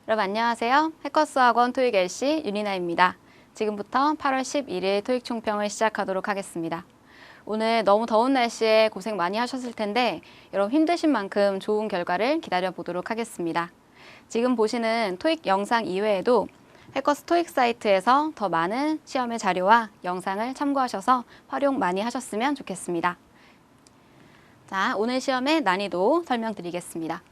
여러분 안녕하세요. 해커스학원 토익 LC 윤이나입니다. 지금부터 8월 11일 토익 총평을 시작하도록 하겠습니다. 오늘 너무 더운 날씨에 고생 많이 하셨을 텐데 여러분 힘드신 만큼 좋은 결과를 기다려 보도록 하겠습니다. 지금 보시는 토익 영상 이외에도 해커스 토익 사이트에서 더 많은 시험의 자료와 영상을 참고하셔서 활용 많이 하셨으면 좋겠습니다. 자, 오늘 시험의 난이도 설명드리겠습니다.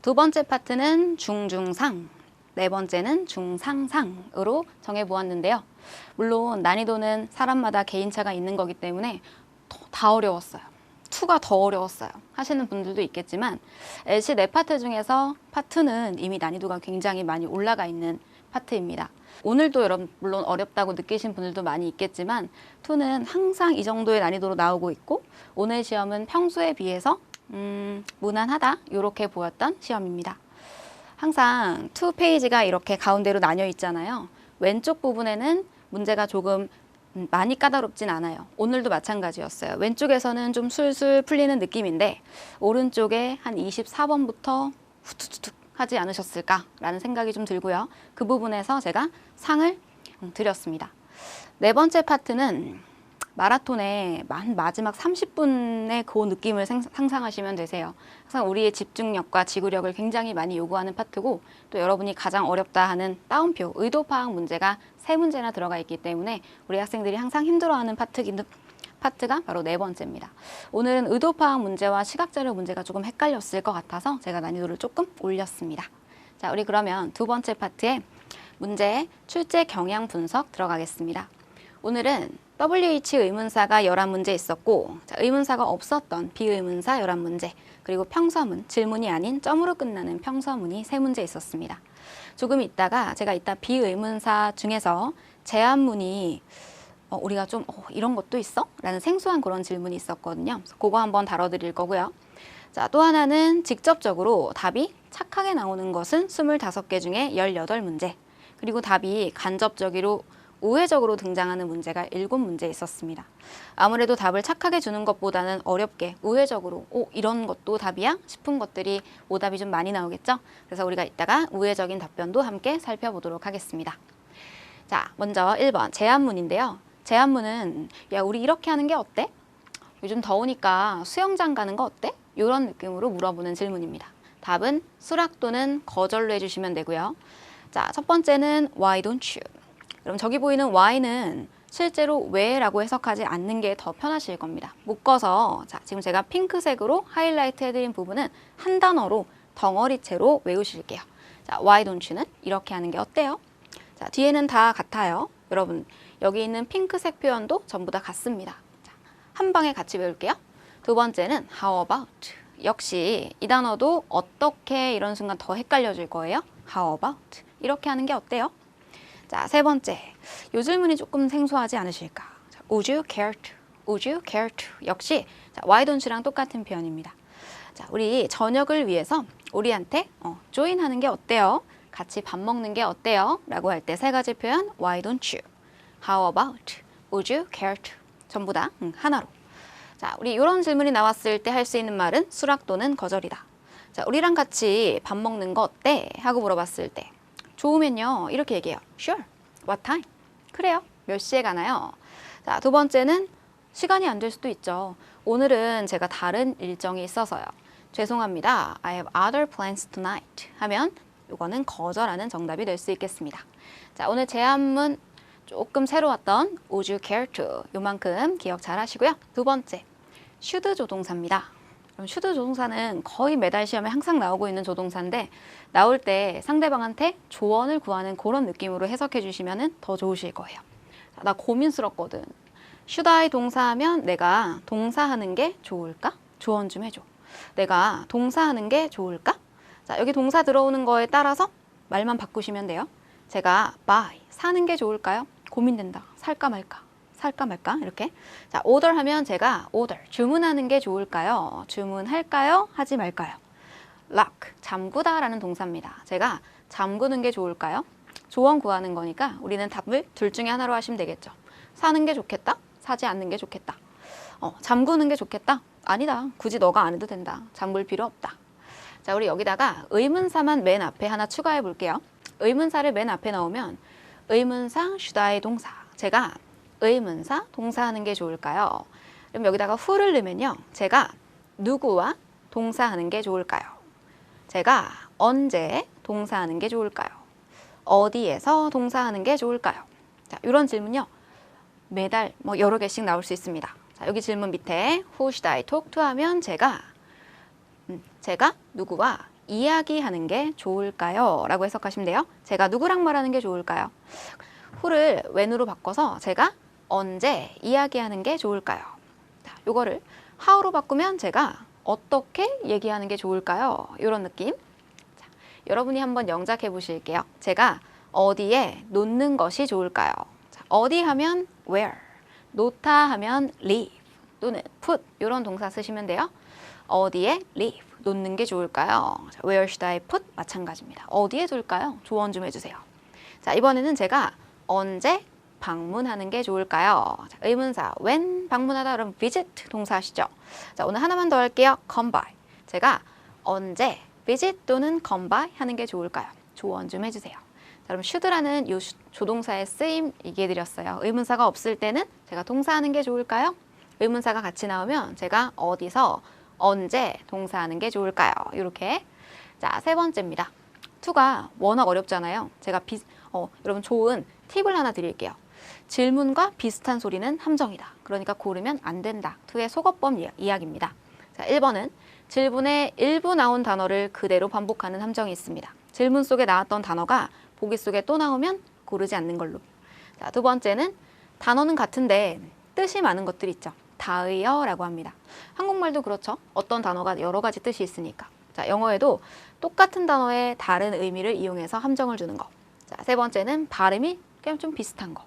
두 번째 파트는 중중상, 네 번째는 중상상으로 정해보았는데요. 물론 난이도는 사람마다 개인차가 있는 거기 때문에 다 어려웠어요. 2가 더 어려웠어요 하시는 분들도 있겠지만 LC 네 파트 중에서 파트는 이미 난이도가 굉장히 많이 올라가 있는 파트입니다. 오늘도 여러분 물론 어렵다고 느끼신 분들도 많이 있겠지만 2는 항상 이 정도의 난이도로 나오고 있고 오늘 시험은 평소에 비해서 무난하다 이렇게 보였던 시험입니다. 항상 2페이지가 이렇게 가운데로 나뉘어 있잖아요. 왼쪽 부분에는 문제가 조금 많이 까다롭진 않아요. 오늘도 마찬가지였어요. 왼쪽에서는 좀 술술 풀리는 느낌인데 오른쪽에 한 24번부터 후투투툭 하지 않으셨을까라는 생각이 좀 들고요. 그 부분에서 제가 상을 드렸습니다. 네 번째 파트는 마라톤의 마지막 30분의 그 느낌을 상상하시면 되세요. 항상 우리의 집중력과 지구력을 굉장히 많이 요구하는 파트고 또 여러분이 가장 어렵다 하는 따옴표, 의도 파악 문제가 3문제나 들어가 있기 때문에 우리 학생들이 항상 힘들어하는 파트가 바로 네 번째입니다. 오늘은 의도 파악 문제와 시각자료 문제가 조금 헷갈렸을 것 같아서 제가 난이도를 조금 올렸습니다. 자, 우리 그러면 두 번째 파트에 문제 출제 경향 분석 들어가겠습니다. 오늘은 WH 의문사가 11문제 있었고 자, 의문사가 없었던 비의문사 11문제 그리고 평서문, 질문이 아닌 점으로 끝나는 평서문이 3문제 있었습니다. 조금 있다가 제가 이따 비의문사 중에서 제안문이 우리가 좀 이런 것도 있어? 라는 생소한 그런 질문이 있었거든요. 그래서 그거 한번 다뤄드릴 거고요. 자, 또 하나는 직접적으로 답이 착하게 나오는 것은 25개 중에 18문제 그리고 답이 간접적으로 우회적으로 등장하는 문제가 7문제 있었습니다. 아무래도 답을 착하게 주는 것보다는 어렵게 우회적으로 이런 것도 답이야? 싶은 것들이 오답이 좀 많이 나오겠죠? 그래서 우리가 이따가 우회적인 답변도 함께 살펴보도록 하겠습니다. 자, 먼저 1번 제안문인데요. 제안문은 야 우리 이렇게 하는 게 어때? 요즘 더우니까 수영장 가는 거 어때? 이런 느낌으로 물어보는 질문입니다. 답은 수락 또는 거절로 해주시면 되고요. 자, 첫 번째는 Why don't you? 그럼 저기 보이는 why는 실제로 왜라고 해석하지 않는 게 더 편하실 겁니다. 묶어서 자, 지금 제가 핑크색으로 하이라이트 해드린 부분은 한 단어로 덩어리째로 외우실게요. 자, why don't you는 이렇게 하는 게 어때요? 자, 뒤에는 다 같아요. 여러분 여기 있는 핑크색 표현도 전부 다 같습니다. 자, 한 방에 같이 외울게요. 두 번째는 how about? 역시 이 단어도 어떻게 이런 순간 더 헷갈려질 거예요. how about? 이렇게 하는 게 어때요? 자, 세 번째. 이 질문이 조금 생소하지 않으실까? 자, would you care to? Would you care to? 역시 자, why don't you랑 똑같은 표현입니다. 자, 우리 저녁을 위해서 우리한테 join하는 게 어때요? 같이 밥 먹는 게 어때요? 라고 할 때 3가지 표현 why don't you? How about? Would you care to? 전부 다 하나로. 자, 우리 이런 질문이 나왔을 때 할 수 있는 말은 수락 또는 거절이다. 자, 우리랑 같이 밥 먹는 거 어때? 하고 물어봤을 때 좋으면요 이렇게 얘기해요. Sure. What time? 그래요. 몇 시에 가나요? 자, 두 번째는 시간이 안 될 수도 있죠. 오늘은 제가 다른 일정이 있어서요. 죄송합니다. I have other plans tonight. 하면 이거는 거절하는 정답이 될 수 있겠습니다. 자, 오늘 제안문 조금 새로웠던 Would you care to? 요만큼 기억 잘 하시고요. 두 번째, should 조동사입니다. 그럼 should 조동사는 거의 매달 시험에 항상 나오고 있는 조동사인데 나올 때 상대방한테 조언을 구하는 그런 느낌으로 해석해 주시면 더 좋으실 거예요. 나 고민스럽거든. should I 동사하면 내가 동사하는 게 좋을까? 조언 좀 해줘. 내가 동사하는 게 좋을까? 자, 여기 동사 들어오는 거에 따라서 말만 바꾸시면 돼요. 제가 buy, 사는 게 좋을까요? 고민된다. 살까 말까? 살까 말까? 이렇게. 자, order 하면 제가 order, 주문하는 게 좋을까요? 주문할까요? 하지 말까요? lock, 잠그다 라는 동사입니다. 제가 잠그는 게 좋을까요? 조언 구하는 거니까 우리는 답을 둘 중에 하나로 하시면 되겠죠. 사는 게 좋겠다? 사지 않는 게 좋겠다. 잠그는 게 좋겠다? 아니다. 굳이 너가 안 해도 된다. 잠글 필요 없다. 자, 우리 여기다가 의문사만 맨 앞에 하나 추가해 볼게요. 의문사를 맨 앞에 넣으면 의문사 슈다의 동사. 제가 의문사 동사하는 게 좋을까요? 그럼 여기다가 who를 넣으면요. 제가 누구와 동사하는 게 좋을까요? 제가 언제 동사하는 게 좋을까요? 어디에서 동사하는 게 좋을까요? 자, 이런 질문요. 매달 뭐 여러 개씩 나올 수 있습니다. 자, 여기 질문 밑에 Who should I talk to 하면 제가 누구와 이야기하는 게 좋을까요? 라고 해석하시면 돼요. 제가 누구랑 말하는 게 좋을까요? who를 when으로 바꿔서 제가 언제 이야기하는 게 좋을까요? 자, 요거를 how로 바꾸면 제가 어떻게 얘기하는 게 좋을까요? 이런 느낌. 자, 여러분이 한번 영작해 보실게요. 제가 어디에 놓는 것이 좋을까요? 자, 어디 하면 where, 놓다 하면 leave 또는 put 이런 동사 쓰시면 돼요. 어디에 leave, 놓는 게 좋을까요? 자, where should I put? 마찬가지입니다. 어디에 둘까요? 조언 좀 해주세요. 자, 이번에는 제가 언제 방문하는 게 좋을까요? 자, 의문사 when 방문하다 그럼 visit 동사 아시죠? 자, 오늘 하나만 더 할게요. come by. 제가 언제 visit 또는 come by 하는 게 좋을까요? 조언 좀 해주세요. 자, 그럼 should라는 이 조동사의 쓰임 얘기해 드렸어요. 의문사가 없을 때는 제가 동사하는 게 좋을까요? 의문사가 같이 나오면 제가 어디서 언제 동사하는 게 좋을까요? 이렇게. 자, 세 번째입니다. to가 워낙 어렵잖아요. 제가 여러분 좋은 팁을 하나 드릴게요. 질문과 비슷한 소리는 함정이다. 그러니까 고르면 안 된다. to의 속어법 이야기입니다. 자, 1번은 질문에 일부 나온 단어를 그대로 반복하는 함정이 있습니다. 질문 속에 나왔던 단어가 보기 속에 또 나오면 고르지 않는 걸로. 자, 두 번째는 단어는 같은데 뜻이 많은 것들 있죠. 다의어라고 합니다. 한국말도 그렇죠. 어떤 단어가 여러 가지 뜻이 있으니까. 자, 영어에도 똑같은 단어에 다른 의미를 이용해서 함정을 주는 거. 자, 세 번째는 발음이 그냥 좀 비슷한 거.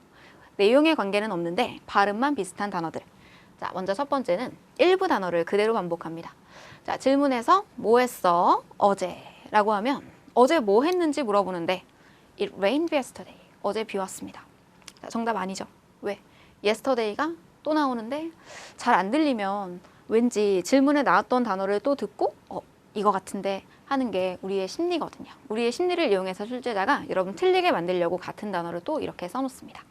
내용의 관계는 없는데 발음만 비슷한 단어들. 자, 먼저 첫 번째는 일부 단어를 그대로 반복합니다. 자, 질문에서 뭐 했어? 어제 라고 하면 어제 뭐 했는지 물어보는데 It rained yesterday. 어제 비 왔습니다. 자, 정답 아니죠. 왜? yesterday가 또 나오는데 잘 안 들리면 왠지 질문에 나왔던 단어를 또 듣고 이거 같은데 하는 게 우리의 심리거든요. 우리의 심리를 이용해서 출제자가 여러분 틀리게 만들려고 같은 단어를 또 이렇게 써놓습니다.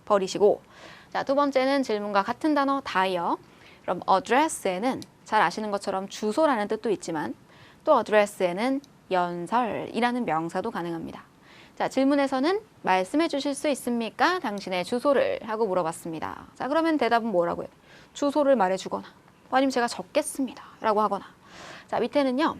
버리시고. 자, 두 번째는 질문과 같은 단어 다이어. 그럼 address에는 잘 아시는 것처럼 주소라는 뜻도 있지만 또 address에는 연설이라는 명사도 가능합니다. 자, 질문에서는 말씀해 주실 수 있습니까? 당신의 주소를 하고 물어봤습니다. 자, 그러면 대답은 뭐라고 해요? 주소를 말해 주거나 아니면 제가 적겠습니다 라고 하거나. 자, 밑에는요.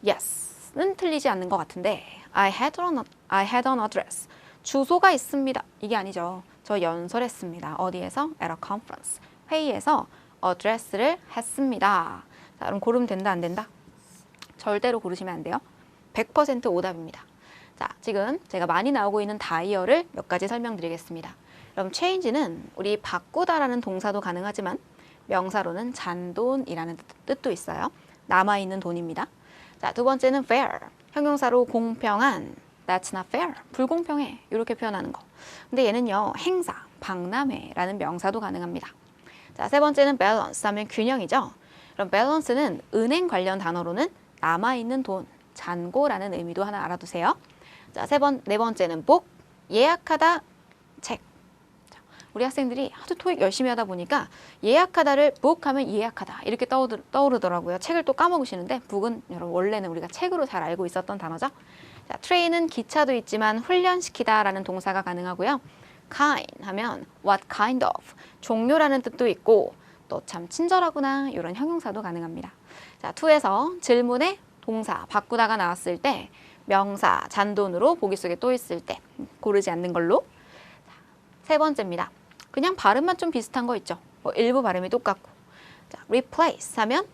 Yes는 틀리지 않는 것 같은데 I had an address. 주소가 있습니다. 이게 아니죠. 저 연설했습니다. 어디에서? At a conference. 회의에서 address를 했습니다. 자, 그럼 고르면 된다 안 된다? 절대로 고르시면 안 돼요. 100% 오답입니다. 자, 지금 제가 많이 나오고 있는 다이어를 몇 가지 설명드리겠습니다. 그럼 change는 우리 바꾸다라는 동사도 가능하지만 명사로는 잔돈이라는 뜻도 있어요. 남아있는 돈입니다. 자, 두 번째는 fair. 형용사로 공평한. That's not fair. 불공평해. 이렇게 표현하는 거. 근데 얘는요. 행사, 박람회라는 명사도 가능합니다. 자, 세 번째는 balance 하면 균형이죠. 그럼 balance는 은행 관련 단어로는 남아있는 돈, 잔고라는 의미도 하나 알아두세요. 자, 네 번째는 book, 예약하다, 책. 자, 우리 학생들이 하도 토익 열심히 하다 보니까 예약하다를 book 하면 예약하다 이렇게 떠오르더라고요. 책을 또 까먹으시는데 book은 여러분 원래는 우리가 책으로 잘 알고 있었던 단어죠. 자, train은 기차도 있지만 훈련시키다라는 동사가 가능하고요. kind 하면 what kind of, 종류라는 뜻도 있고 또 참 친절하구나 이런 형용사도 가능합니다. 자, to에서 질문에 동사 바꾸다가 나왔을 때 명사 잔돈으로 보기 속에 또 있을 때 고르지 않는 걸로. 자, 세 번째입니다. 그냥 발음만 좀 비슷한 거 있죠. 뭐 일부 발음이 똑같고. 자, replace 하면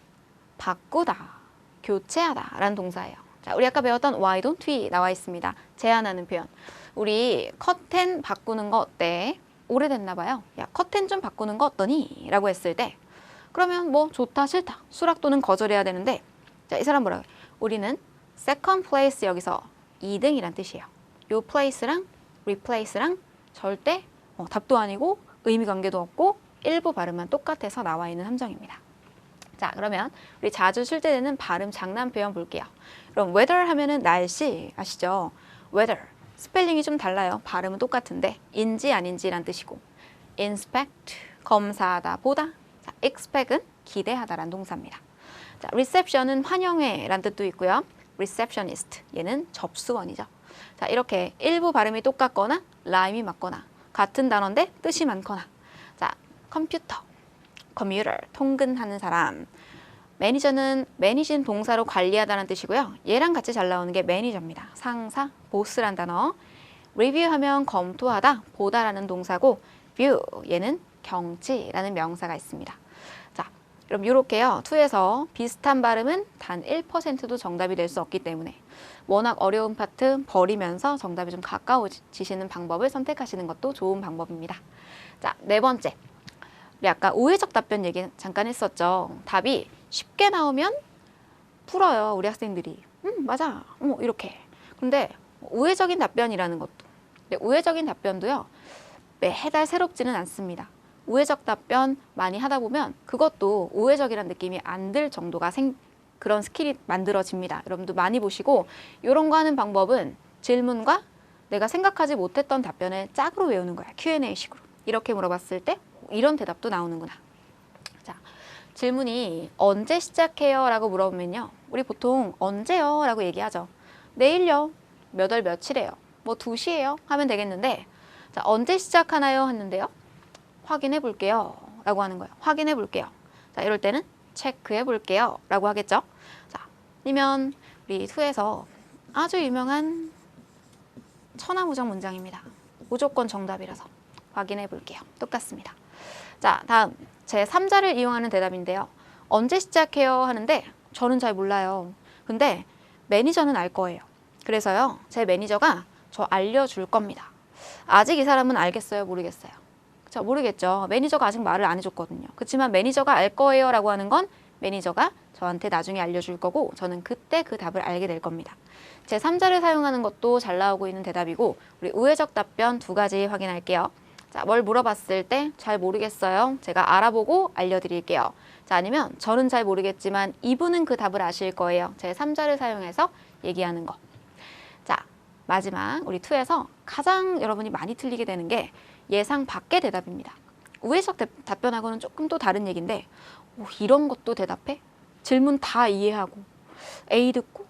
바꾸다, 교체하다 라는 동사예요. 자, 우리 아까 배웠던 why don't we 나와 있습니다. 제안하는 표현. 우리 커튼 바꾸는 거 어때? 오래됐나 봐요. 야, 커튼 좀 바꾸는 거 어떠니? 라고 했을 때 그러면 뭐 좋다 싫다 수락 또는 거절해야 되는데 자, 이 사람 뭐라고 해요? 우리는 second place 여기서 2등이란 뜻이에요. 요 place랑 replace랑 절대 답도 아니고 의미 관계도 없고 일부 발음만 똑같아서 나와 있는 함정입니다. 자, 그러면 우리 자주 출제되는 발음 장난 표현 볼게요. 그럼 weather 하면은 날씨 아시죠? weather 스펠링이 좀 달라요. 발음은 똑같은데 인지 아닌지란 뜻이고 inspect 검사하다 보다 자, expect은 기대하다란 동사입니다. 자, reception은 환영회란 뜻도 있고요. receptionist 얘는 접수원이죠. 자, 이렇게 일부 발음이 똑같거나 라임이 맞거나 같은 단어인데 뜻이 많거나 자, 컴퓨터, commuter 통근하는 사람 매니저는 매니지는 동사로 관리하다는 뜻이고요. 얘랑 같이 잘 나오는 게 매니저입니다. 상사, 보스란 단어. 리뷰하면 검토하다, 보다라는 동사고 view 얘는 경치라는 명사가 있습니다. 자, 그럼 이렇게요. 2에서 비슷한 발음은 단 1%도 정답이 될 수 없기 때문에 워낙 어려운 파트 버리면서 정답이 좀 가까워지시는 방법을 선택하시는 것도 좋은 방법입니다. 자, 4번째. 우리 아까 우회적 답변 얘기 잠깐 했었죠. 답이 쉽게 나오면 풀어요. 우리 학생들이. 맞아. 이렇게. 근데 우회적인 답변이라는 것도. 근데 우회적인 답변도요. 매달 새롭지는 않습니다. 우회적 답변 많이 하다 보면 그것도 우회적이라는 느낌이 안 들 정도가 그런 스킬이 만들어집니다. 여러분도 많이 보시고 이런 거 하는 방법은 질문과 내가 생각하지 못했던 답변을 짝으로 외우는 거야. Q&A식으로. 이렇게 물어봤을 때 이런 대답도 나오는구나. 자, 질문이 언제 시작해요? 라고 물어보면요. 우리 보통 언제요? 라고 얘기하죠. 내일요. 몇 월 며칠에요. 뭐 2시에요? 하면 되겠는데 자, 언제 시작하나요? 했는데요. 확인해 볼게요. 라고 하는 거예요. 확인해 볼게요. 자, 이럴 때는 체크해 볼게요. 라고 하겠죠. 자, 아니면 우리 2에서 아주 유명한 천하무적 문장입니다. 무조건 정답이라서 확인해 볼게요. 똑같습니다. 자, 다음 제 3자를 이용하는 대답인데요. 언제 시작해요? 하는데 저는 잘 몰라요. 근데 매니저는 알 거예요. 그래서요. 제 매니저가 저 알려줄 겁니다. 아직 이 사람은 알겠어요? 모르겠어요? 저 모르겠죠. 매니저가 아직 말을 안 해줬거든요. 그렇지만 매니저가 알 거예요 라고 하는 건 매니저가 저한테 나중에 알려줄 거고 저는 그때 그 답을 알게 될 겁니다. 제 3자를 사용하는 것도 잘 나오고 있는 대답이고 우리 우회적 답변 2가지 확인할게요. 자, 뭘 물어봤을 때 잘 모르겠어요. 제가 알아보고 알려드릴게요. 자, 아니면 저는 잘 모르겠지만 이분은 그 답을 아실 거예요. 제 3자를 사용해서 얘기하는 거. 자, 마지막 우리 2에서 가장 여러분이 많이 틀리게 되는 게 예상 밖의 대답입니다. 우회적 답변하고는 조금 또 다른 얘기인데 이런 것도 대답해? 질문 다 이해하고 A 듣고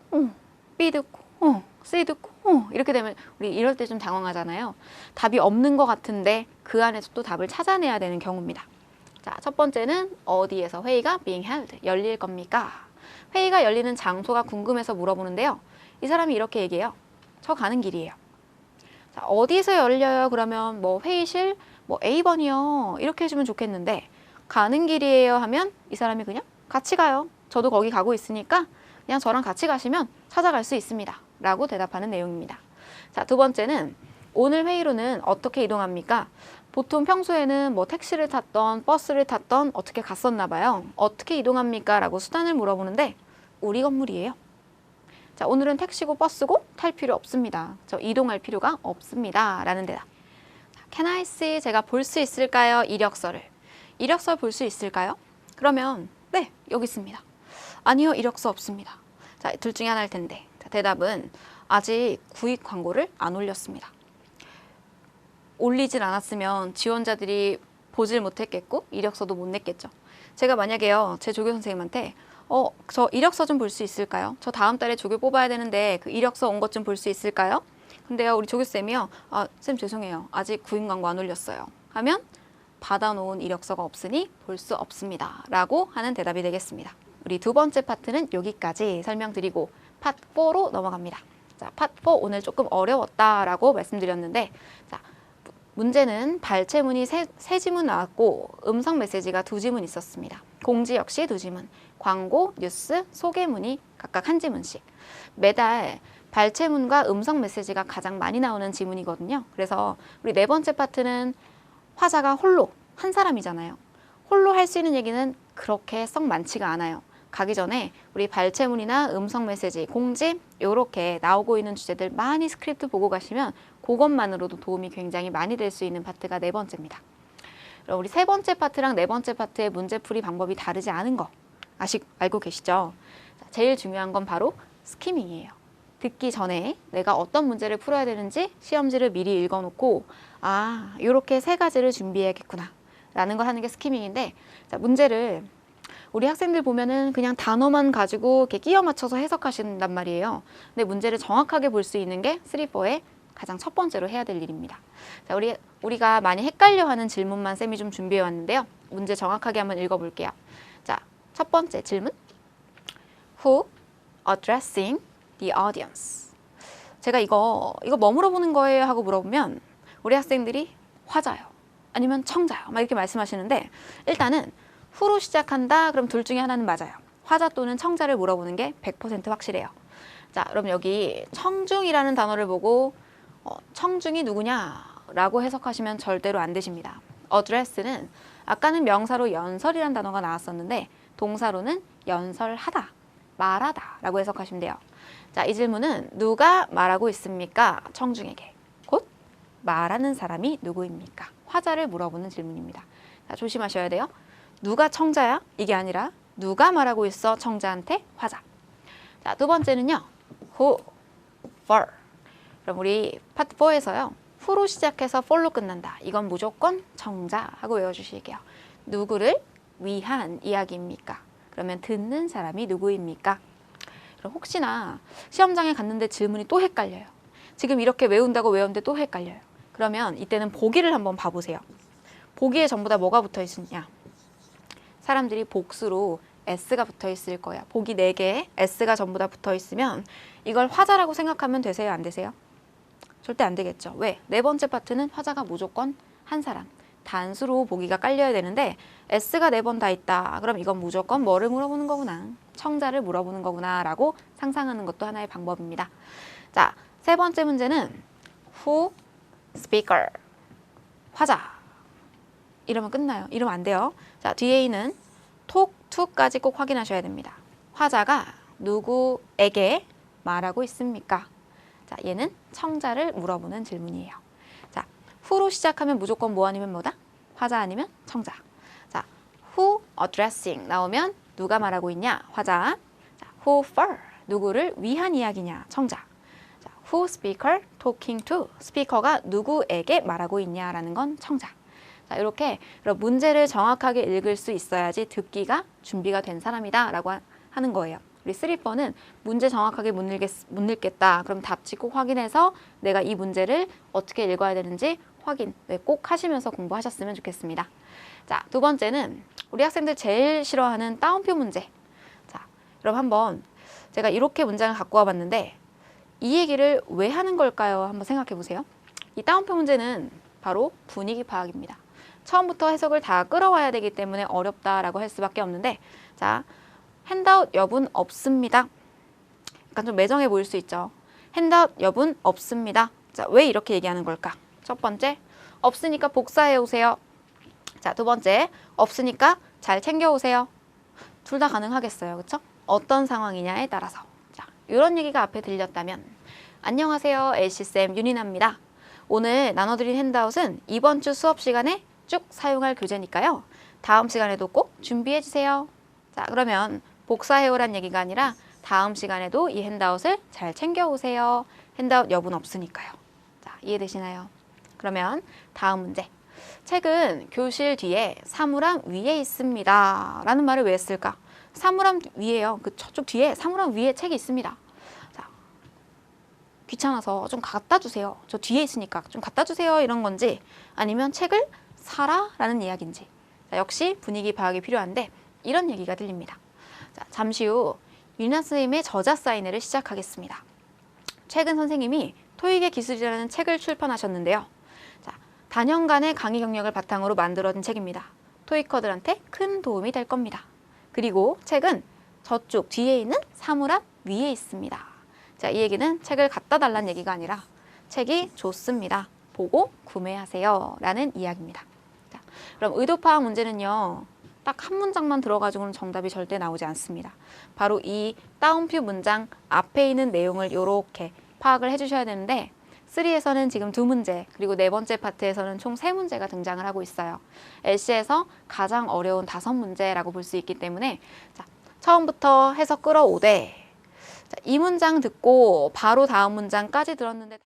B 듣고 C 듣고 이렇게 되면 우리 이럴 때 좀 당황하잖아요. 답이 없는 것 같은데 그 안에서 또 답을 찾아내야 되는 경우입니다. 자, 첫 번째는 어디에서 회의가 being held, 열릴 겁니까? 회의가 열리는 장소가 궁금해서 물어보는데요. 이 사람이 이렇게 얘기해요. 저 가는 길이에요. 자, 어디서 열려요? 그러면 뭐 회의실 뭐 A번이요. 이렇게 해주면 좋겠는데 가는 길이에요 하면 이 사람이 그냥 같이 가요. 저도 거기 가고 있으니까 그냥 저랑 같이 가시면 찾아갈 수 있습니다. 라고 대답하는 내용입니다. 자, 2번째는 오늘 회의로는 어떻게 이동합니까? 보통 평소에는 뭐 택시를 탔던 버스를 탔던 어떻게 갔었나 봐요. 어떻게 이동합니까? 라고 수단을 물어보는데 우리 건물이에요. 자, 오늘은 택시고 버스고 탈 필요 없습니다. 저 이동할 필요가 없습니다. 라는 대답. Can I see? 제가 볼 수 있을까요? 이력서를. 이력서 볼 수 있을까요? 그러면 네, 여기 있습니다. 아니요, 이력서 없습니다. 자, 둘 중에 하나일 텐데. 자, 대답은 아직 구입 광고를 안 올렸습니다. 올리질 않았으면 지원자들이 보질 못했겠고 이력서도 못 냈겠죠. 제가 만약에요, 제 조교 선생님한테 저 이력서 좀 볼 수 있을까요? 저 다음 달에 조교 뽑아야 되는데 그 이력서 온 것 좀 볼 수 있을까요? 근데요, 우리 조교쌤이요. 쌤 죄송해요. 아직 구인 광고 안 올렸어요. 하면 받아놓은 이력서가 없으니 볼 수 없습니다. 라고 하는 대답이 되겠습니다. 우리 2번째 파트는 여기까지 설명드리고 파트 4로 넘어갑니다. 자, 파트 4 오늘 조금 어려웠다라고 말씀드렸는데 자, 문제는 발췌문이 세 지문 나왔고 음성 메시지가 2지문 있었습니다. 공지 역시 2지문, 광고, 뉴스, 소개문이 각각 1지문씩. 매달 발췌문과 음성 메시지가 가장 많이 나오는 지문이거든요. 그래서 우리 4번째 파트는 화자가 홀로 한 사람이잖아요. 홀로 할 수 있는 얘기는 그렇게 썩 많지가 않아요. 가기 전에 우리 발췌문이나 음성 메시지, 공지 이렇게 나오고 있는 주제들 많이 스크립트 보고 가시면 그것만으로도 도움이 굉장히 많이 될 수 있는 파트가 4번째입니다. 그럼 우리 3번째 파트랑 4번째 파트의 문제풀이 방법이 다르지 않은 거 알고 계시죠? 자, 제일 중요한 건 바로 스키밍이에요. 듣기 전에 내가 어떤 문제를 풀어야 되는지 시험지를 미리 읽어놓고 아, 이렇게 세 가지를 준비해야겠구나 라는 걸 하는 게 스키밍인데, 자, 문제를 우리 학생들 보면은 그냥 단어만 가지고 이렇게 끼워 맞춰서 해석하신단 말이에요. 근데 문제를 정확하게 볼 수 있는 게 3-4의 가장 첫 번째로 해야 될 일입니다. 자, 우리가 많이 헷갈려하는 질문만 쌤이 좀 준비해 왔는데요. 문제 정확하게 한번 읽어볼게요. 자, 첫 번째 질문. Who addressing the audience? 제가 이거 뭐 물어보는 거예요? 하고 물어보면 우리 학생들이 화자요. 아니면 청자요. 막 이렇게 말씀하시는데, 일단은 who로 시작한다. 그럼 둘 중에 하나는 맞아요. 화자 또는 청자를 물어보는 게 100% 확실해요. 자, 그럼 여기 청중이라는 단어를 보고 청중이 누구냐라고 해석하시면 절대로 안 되십니다. address는 아까는 명사로 연설이라는 단어가 나왔었는데 동사로는 연설하다, 말하다 라고 해석하시면 돼요. 자, 이 질문은 누가 말하고 있습니까? 청중에게. 곧 말하는 사람이 누구입니까? 화자를 물어보는 질문입니다. 자, 조심하셔야 돼요. 누가 청자야? 이게 아니라 누가 말하고 있어? 청자한테 화자. 자, 두 번째는요. who, for. 그럼 우리 파트 4에서요. who로 시작해서 for로 끝난다. 이건 무조건 청자 하고 외워주실게요. 누구를 위한 이야기입니까? 그러면 듣는 사람이 누구입니까? 그럼 혹시나 시험장에 갔는데 질문이 또 헷갈려요. 지금 이렇게 외운다고 외웠는데 또 헷갈려요. 그러면 이때는 보기를 한번 봐보세요. 보기에 전부 다 뭐가 붙어 있느냐? 사람들이 복수로 S가 붙어 있을 거예요. 보기 4개에 S가 전부 다 붙어 있으면 이걸 화자라고 생각하면 되세요? 안 되세요? 절대 안 되겠죠. 왜? 네 번째 파트는 화자가 무조건 한 사람. 단수로 보기가 깔려야 되는데 S가 4번 다 있다. 그럼 이건 무조건 뭐를 물어보는 거구나. 청자를 물어보는 거구나 라고 상상하는 것도 하나의 방법입니다. 자, 세 번째 문제는 who, speaker, 화자. 이러면 끝나요. 이러면 안 돼요. 자, 뒤에 있는 talk to까지 꼭 확인하셔야 됩니다. 화자가 누구에게 말하고 있습니까? 자, 얘는 청자를 물어보는 질문이에요. 자, who로 시작하면 무조건 뭐 아니면 뭐다? 화자 아니면 청자. 자, who addressing 나오면 누가 말하고 있냐? 화자. 자, who for 누구를 위한 이야기냐? 청자. 자, who speaker talking to 스피커가 누구에게 말하고 있냐라는 건 청자. 자, 이렇게 문제를 정확하게 읽을 수 있어야지 듣기가 준비가 된 사람이다 라고 하는 거예요. 우리 3-4는 문제 정확하게 못 읽겠다. 그럼 답지 꼭 확인해서 내가 이 문제를 어떻게 읽어야 되는지 확인 꼭 하시면서 공부하셨으면 좋겠습니다. 자, 두 번째는 우리 학생들 제일 싫어하는 따옴표 문제. 자, 그럼 한번 제가 이렇게 문장을 갖고 와봤는데 이 얘기를 왜 하는 걸까요? 한번 생각해 보세요. 이 따옴표 문제는 바로 분위기 파악입니다. 처음부터 해석을 다 끌어와야 되기 때문에 어렵다라고 할 수밖에 없는데, 자, 핸드아웃 여분 없습니다. 약간 좀 매정해 보일 수 있죠. 핸드아웃 여분 없습니다. 자, 왜 이렇게 얘기하는 걸까? 첫 번째, 없으니까 복사해 오세요. 자, 두 번째, 없으니까 잘 챙겨 오세요. 둘 다 가능하겠어요. 그렇죠? 어떤 상황이냐에 따라서. 자, 이런 얘기가 앞에 들렸다면 안녕하세요. 엘시쌤 윤이나입니다. 오늘 나눠드린 핸드아웃은 이번 주 수업 시간에 쭉 사용할 교재니까요. 다음 시간에도 꼭 준비해 주세요. 자, 그러면 복사해오란 얘기가 아니라 다음 시간에도 이 핸드아웃을 잘 챙겨오세요. 핸드아웃 여분 없으니까요. 자, 이해되시나요? 그러면 다음 문제. 책은 교실 뒤에 사물함 위에 있습니다. 라는 말을 왜 했을까? 사물함 위에요. 그 저쪽 뒤에 사물함 위에 책이 있습니다. 자, 귀찮아서 좀 갖다 주세요. 저 뒤에 있으니까 좀 갖다 주세요. 이런 건지 아니면 책을 사라 라는 이야기인지. 자, 역시 분위기 파악이 필요한데 이런 얘기가 들립니다. 자, 잠시 후 윤아 선생님의 저자 사인회를 시작하겠습니다. 최근 선생님이 토익의 기술이라는 책을 출판하셨는데요. 자, 단연간의 강의 경력을 바탕으로 만들어진 책입니다. 토익커들한테 큰 도움이 될 겁니다. 그리고 책은 저쪽 뒤에 있는 사물함 위에 있습니다. 자, 이 얘기는 책을 갖다 달라는 얘기가 아니라 책이 좋습니다. 보고 구매하세요. 라는 이야기입니다. 자, 그럼 의도 파악 문제는요. 딱 한 문장만 들어가지고는 정답이 절대 나오지 않습니다. 바로 이 따옴표 문장 앞에 있는 내용을 이렇게 파악을 해주셔야 되는데 3에서는 지금 2문제, 그리고 네 번째 파트에서는 총 3문제가 등장을 하고 있어요. LC에서 가장 어려운 5문제라고 볼 수 있기 때문에 자, 처음부터 해서 끌어오되 자, 이 문장 듣고 바로 다음 문장까지 들었는데